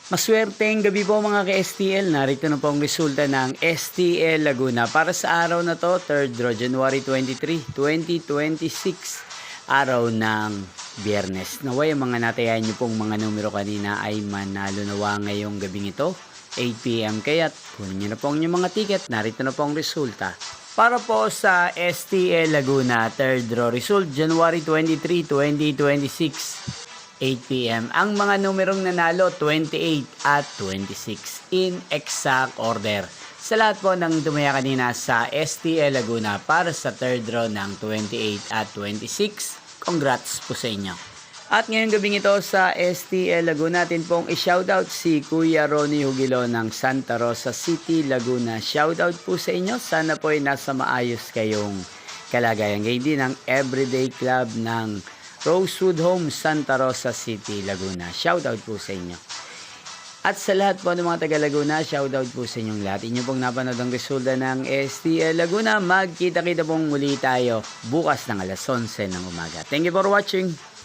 Maswerteng gabi po mga ka-STL. Narito na po ang resulta ng STL Laguna para sa araw na to, 3rd draw, January 23, 2026, araw ng Biyernes. Naway, ang mga natayahan nyo pong mga numero kanina ay manalo nawa ngayong gabing ito, 8 PM. Kaya't kunin nyo na po ang inyong mga ticket. Narito na po ang resulta. Para po sa STL Laguna, 3rd draw result, January 23, 2026. 8 PM. Ang mga numerong nanalo, 28 at 26 in exact order. Sa lahat po ng tumaya kanina sa STL Laguna para sa third draw ng 28 at 26, congrats po sa inyo. At ngayong gabing ito sa STL Laguna, natin pong i-shoutout si Kuya Ronnie Hugilo ng Santa Rosa City, Laguna. Shoutout po sa inyo. Sana po ay nasa maayos kayong kalagayan. Ngayon din ang Everyday Club ng Rosewood Home, Santa Rosa City, Laguna. Shoutout po sa inyo. At sa lahat po ng mga taga Laguna, shoutout po sa inyong lahat. Inyo pong napanood ang resulta ng STL Laguna. Magkita-kita pong muli tayo bukas ng alas 11 ng umaga. Thank you for watching.